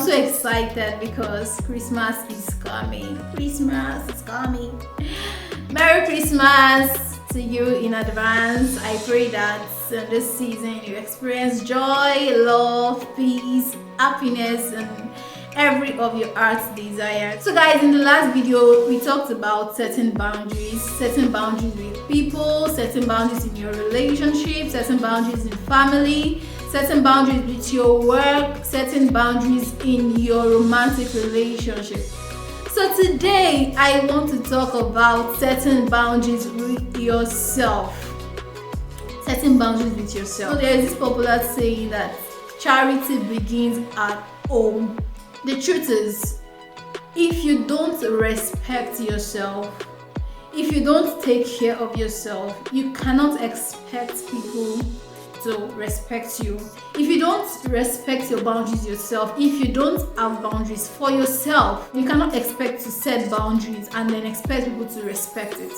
so excited because Christmas is coming. Christmas is coming. Merry Christmas to you in advance. I pray that in this season you experience joy, love, peace, happiness, and every of your heart's desire. So guys, in the last video we talked about setting boundaries with people, setting boundaries in your relationship, setting boundaries in family, setting boundaries with your work, setting boundaries in your romantic relationship. So today I want to talk about setting boundaries with yourself. Setting boundaries with yourself. So there is this popular saying that charity begins at home. The truth is, if you don't respect yourself, if you don't take care of yourself, you cannot expect people to respect you. If you don't respect your boundaries yourself, if you don't have boundaries for yourself, you cannot expect to set boundaries and then expect people to respect it.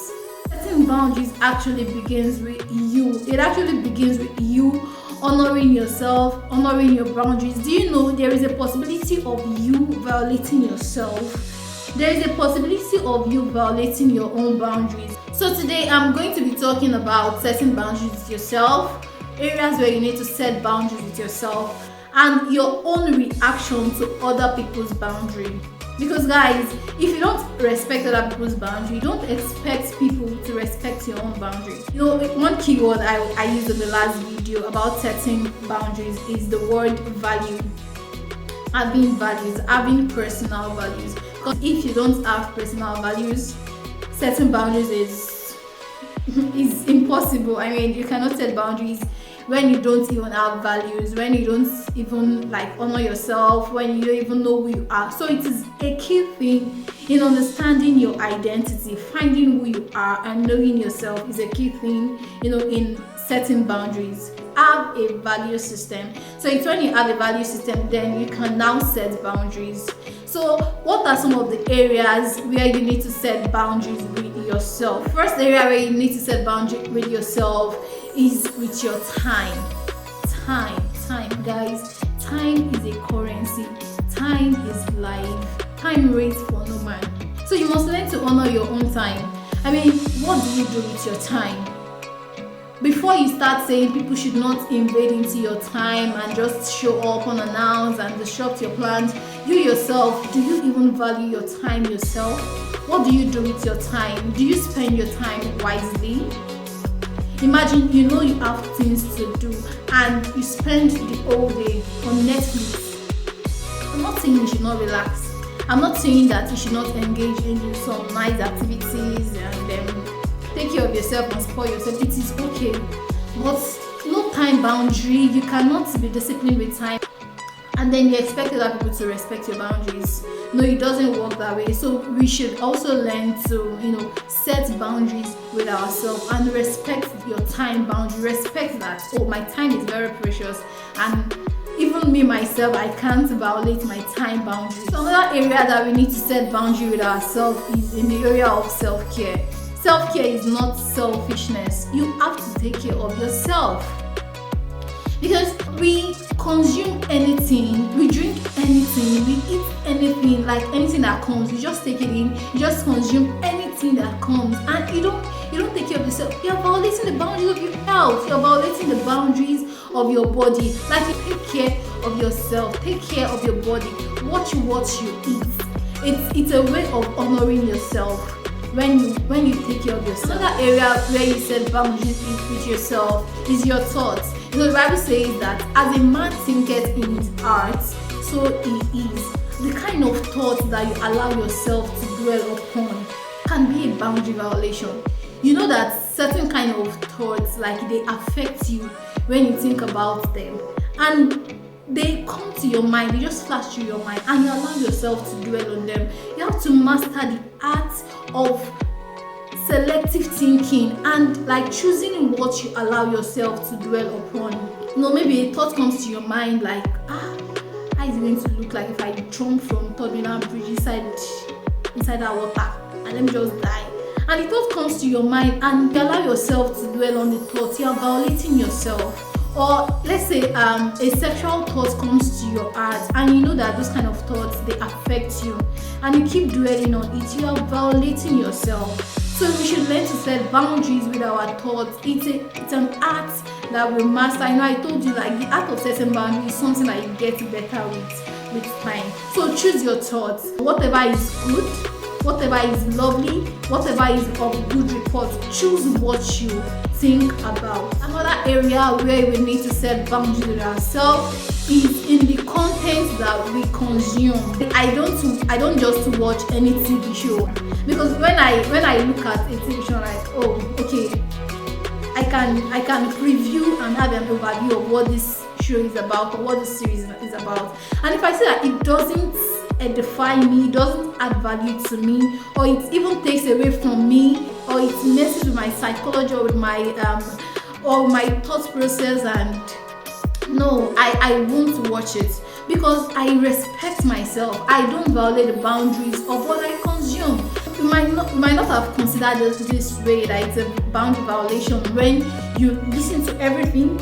Setting boundaries actually begins with you. It actually begins with you honoring yourself, honoring your boundaries. Do you know there is a possibility of you violating yourself? There is a possibility of you violating your own boundaries. So today I'm going to be talking about setting boundaries with yourself, areas where you need to set boundaries with yourself, and your own reaction to other people's boundary. Because guys, if you don't respect other people's boundary, you don't expect people to respect your own boundary. You know, one keyword I used in the last video about setting boundaries is the word value. Having values, having personal values. Because if you don't have personal values, setting boundaries is impossible. I mean, you cannot set boundaries when you don't even have values, when you don't even honor yourself, when you don't even know who you are. So it is a key thing in understanding your identity. Finding who you are and knowing yourself is a key thing, in setting boundaries. Have a value system. So it's when you have a value system, then you can now set boundaries. So what are some of the areas where you need to set boundaries with yourself? First area where you need to set boundaries with yourself is with your time. Time, guys. Time is a currency. Time is life. Time waits for no man. So you must learn to honor your own time. I mean, what do you do with your time? Before you start saying people should not invade into your time and just show up unannounced and disrupt your plans, you yourself, do you even value your time yourself? What do you do with your time? Do you spend your time wisely? Imagine you have things to do and you spend the whole day on Netflix. I'm not saying you should not relax. I'm not saying that you should not engage in some nice activities and take care of yourself and spoil yourself. It is okay, but no time boundary. You cannot be disciplined with time and then you expect other people to respect your boundaries. No, it doesn't work that way. So we should also learn to set boundaries with ourselves and respect your time boundary. Respect that, my time is very precious, and even me myself, I can't violate my time boundary. So another area that we need to set boundary with ourselves is in the area of self-care. Self-care is not selfishness. You have to take care of yourself. Because we consume anything, we drink anything, we eat anything, anything that comes, you just take it in, you just consume anything that comes, and you don't take care of yourself. You're violating the boundaries of your health, you're violating the boundaries of your body. You take care of yourself, take care of your body, watch what you eat. It's a way of honoring yourself. When you take care of yourself. Another area where you set boundaries with yourself is your thoughts. The Bible says that as a man thinketh in his heart, so he is. The kind of thoughts that you allow yourself to dwell upon can be a boundary violation. You know that certain kind of thoughts, they affect you when you think about them, and they come to your mind, they just flash through your mind, and you allow yourself to dwell on them. You have to master the art of selective thinking and choosing what you allow yourself to dwell upon. Maybe a thought comes to your mind how is it going to look like if I jump from terminal bridge inside that water and let me just die? And the thought comes to your mind and you allow yourself to dwell on the thought. You are violating yourself. Or let's say a sexual thought comes to your heart, and you know that those kind of thoughts, they affect you, and you keep dwelling on it, you are violating yourself. So we should learn to set boundaries with our thoughts. It's an art that we master. I know I told you, like, the art of setting boundaries is something that you get better with time. So choose your thoughts. Whatever is good, whatever is lovely, whatever is of good report, choose what you think about. Another area where we need to set boundaries with ourselves is in the content that we consume. I don't just watch any TV show, because when I look at a TV show, I'm like, oh, okay, I can preview and have an overview of what this show is about or what this series is about. And if I see that it doesn't edify me, it doesn't add value to me, or it even takes away from me, or it messes with my psychology or with my or my thought process, and no, I won't watch it, because I respect myself. I don't violate the boundaries of what I consume. You might not have considered this way, that it's a boundary violation when you listen to everything,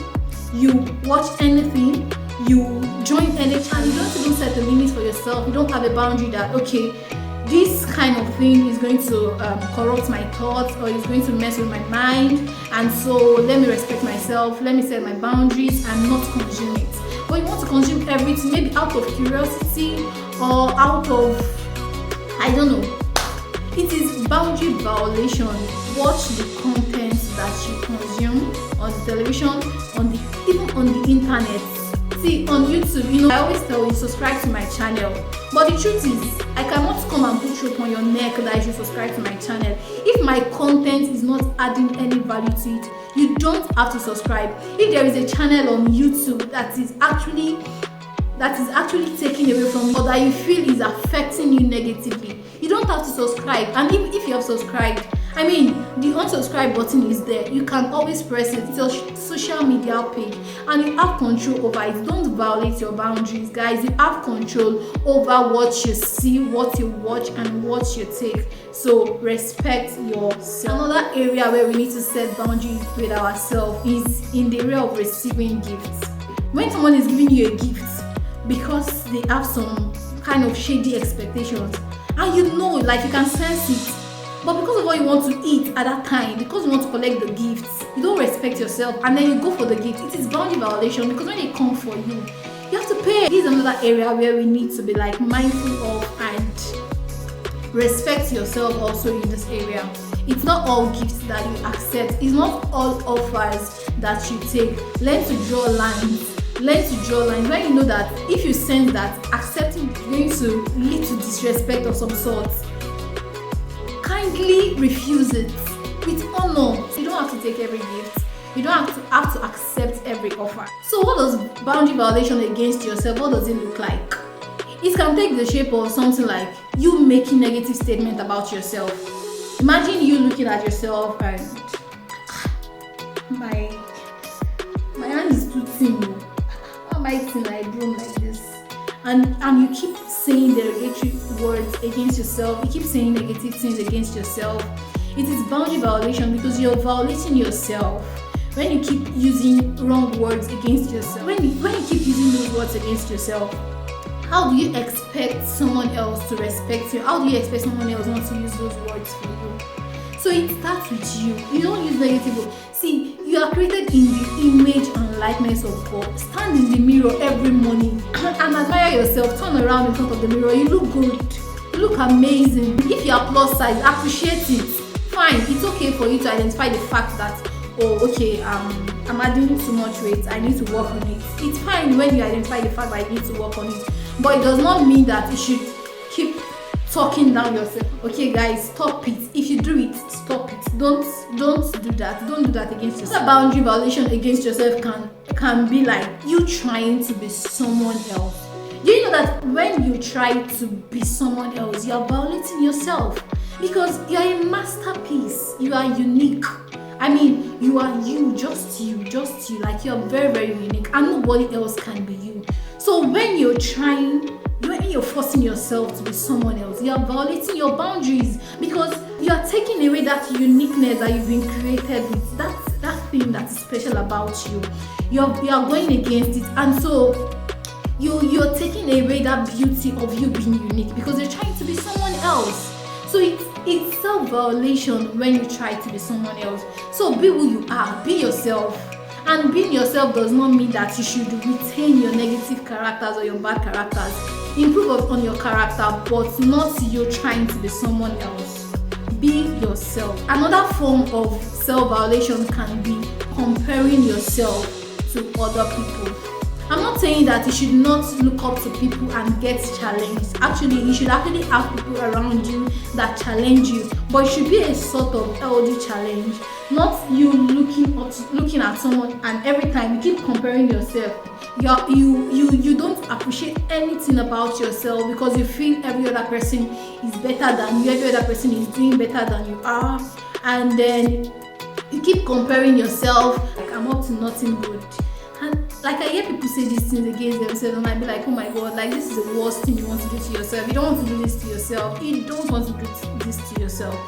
you watch anything, you join any channel. You don't even set a limit for yourself. You don't have a boundary that, okay, this kind of thing is going to corrupt my thoughts, or is going to mess with my mind, and so let me respect myself, let me set my boundaries and not consume it. But you want to consume everything, maybe out of curiosity or out of, I don't know. It is boundary violation. Watch the content that you consume on the television, even on the internet. See, on YouTube, I always tell you, subscribe to my channel. But the truth is, I cannot come and put rope on your neck that you should subscribe to my channel. If my content is not adding any value to it, you don't have to subscribe. If there is a channel on YouTube that is actually taking away from you, or that you feel is affecting you negatively, you don't have to subscribe. And even if you have subscribed, I mean, the unsubscribe button is there. You can always press it. It's your social media page, and you have control over it. Don't violate your boundaries, guys. You have control over what you see, what you watch, and what you take. So respect yourself. Another area where we need to set boundaries with ourselves is in the area of receiving gifts. When someone is giving you a gift because they have some kind of shady expectations, and you can sense it, but because of what you want to eat at that time, because you want to collect the gifts, you don't respect yourself, and then you go for the gift. It is boundary violation, because when they come for you, you have to pay. This is another area where we need to be mindful of and respect yourself also in this area. It's not all gifts that you accept. It's not all offers that you take. Learn to draw lines. When you know that if you sense that accepting is going to lead to disrespect of some sort, kindly refuse it with honor. You don't have to take every gift. You don't have to accept every offer. So what does boundary violation against yourself, what does it look like? It can take the shape of something like you making negative statement about yourself. Imagine you looking at yourself and my hand is too thin. How am I thin? I grown like this. And you keep saying derogatory words against yourself. You keep saying negative things against yourself. It is boundary violation, because you're violating yourself when you keep using wrong words against yourself. When you keep using those words against yourself, how do you expect someone else to respect you? How do you expect someone else not to use those words for you? So it starts with you. You don't use negative words. See, you are created in the image and likeness of God. Stand in the mirror every morning and admire yourself. Turn around in front of the mirror. You look good. You look amazing. If you are plus size, appreciate it. Fine. It's okay for you to identify the fact that, oh, okay, I'm adding too much weight. I need to work on it. It's fine when you identify the fact that I need to work on it. But it does not mean that you should keep talking down yourself. Okay, guys, stop it. If you do it, stop it. Don't do that. Don't do that against yourself. A boundary violation against yourself can be like you trying to be someone else. Do you know that when you try to be someone else, you are violating yourself? Because you are a masterpiece. You are unique. I mean, you are you, just you. Like, you are very, very unique, and nobody else can be you. So when you're forcing yourself to be someone else, you are violating your boundaries, because you are taking away that uniqueness that you've been created with. That thing that is special about you, you are going against it, and so you're taking away that beauty of you being unique because you're trying to be someone else. So it's self-violation when you try to be someone else. So be who you are, be yourself. And being yourself does not mean that you should retain your negative characters or your bad characters. Improve on your character, but not you trying to be someone else. Be yourself. Another form of self-violation can be comparing yourself to other people. I'm not saying that you should not look up to people and get challenged. Actually, you should actually have people around you that challenge you, but it should be a sort of healthy challenge, not you looking at someone and every time you keep comparing yourself. You don't appreciate anything about yourself because you feel every other person is better than you, every other person is doing better than you are, and then you keep comparing yourself like I'm up to nothing good. And like I hear people say these things against themselves, and I be like, oh my god, like this is the worst thing you want to do to yourself. You don't want to do this to yourself. You don't want to do this to yourself.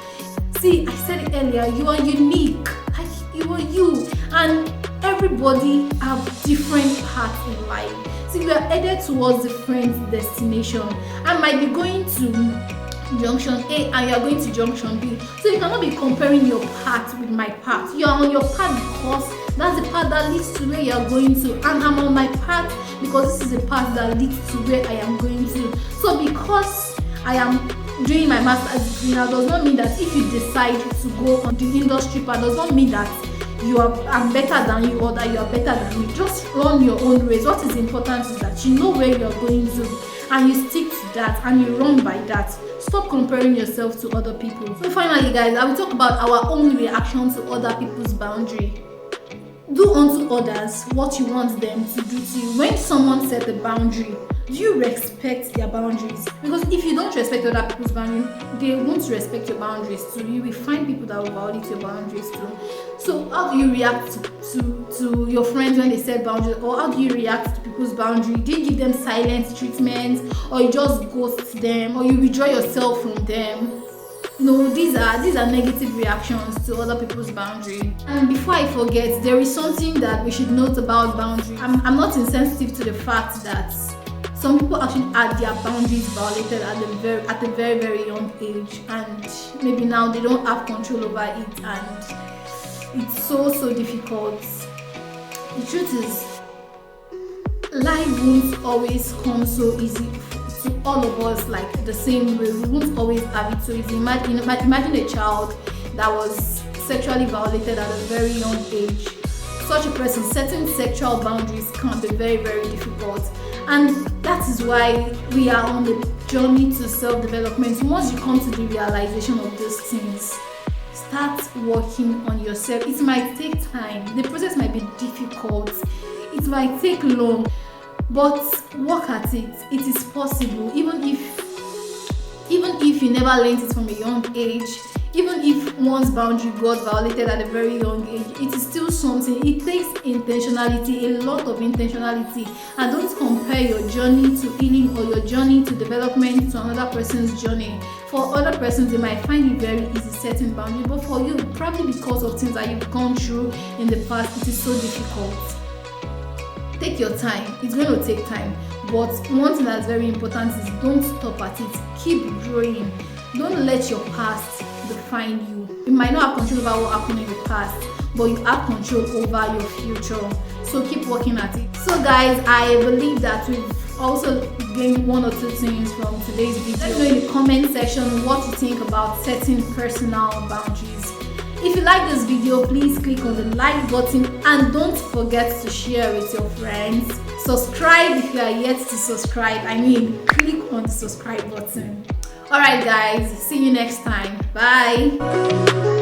See, I said it earlier, you are unique. Like you are you, and everybody have different paths in life. See, we are headed towards different destination. I might be going to junction A and you are going to junction B. So you cannot be comparing your path with my path. You are on your path because that's the path that leads to where you are going to, and I'm on my path because this is the path that leads to where I am going to. So because I am doing my master's degree now does not mean that if you decide to go on the industry path does not mean that I'm better than you or that you are better than me. Just run your own race. What is important is that you know where you are going to and you stick to that and you run by that. Stop comparing yourself to other people. So finally guys, I will talk about our own reaction to other people's boundary. Do unto others what you want them to do to you. When someone set a boundary, do you respect their boundaries? Because if you don't respect other people's boundaries, they won't respect your boundaries too. You will find people that will violate your boundaries too. So how do you react to your friends when they set boundaries, or how do you react to people's boundaries? Do you give them silent treatment, or you just ghost them, or you withdraw yourself from them? No, these are negative reactions to other people's boundary. And before I forget, there is something that we should note about boundary. I'm not insensitive to the fact that some people actually had their boundaries violated at a very, very young age, and maybe now they don't have control over it, and it's so difficult. The truth is, life won't always come so easy to all of us like the same way. We won't always have it so easy. Imagine a child that was sexually violated at a very young age. Such a person setting sexual boundaries can be very, very difficult, and that is why we are on the journey to self-development. Once you come to the realization of these things, start working on yourself. It might take time, the process might be difficult, it might take long, but work at it. It is possible. Even if you never learned it from a young age, even if one's boundary got violated at a very young age, it is still something. It takes intentionality, a lot of intentionality. And don't compare your journey to healing or your journey to development to another person's journey. For other persons, they might find it very easy setting boundaries, but for you, probably because of things that you've gone through in the past, it is so difficult. Take your time. It's going to take time. But one thing that's very important is don't stop at it. Keep growing. Don't let your past define you. You might not have control over what happened in the past, but you have control over your future. So keep working at it. So guys, I believe that we've also gained one or two things from today's video. Let me know in the comment section what you think about setting personal boundaries. If you like this video, please click on the like button and don't forget to share with your friends. Subscribe if you are yet to subscribe. Click on the subscribe button. Alright guys, see you next time. Bye.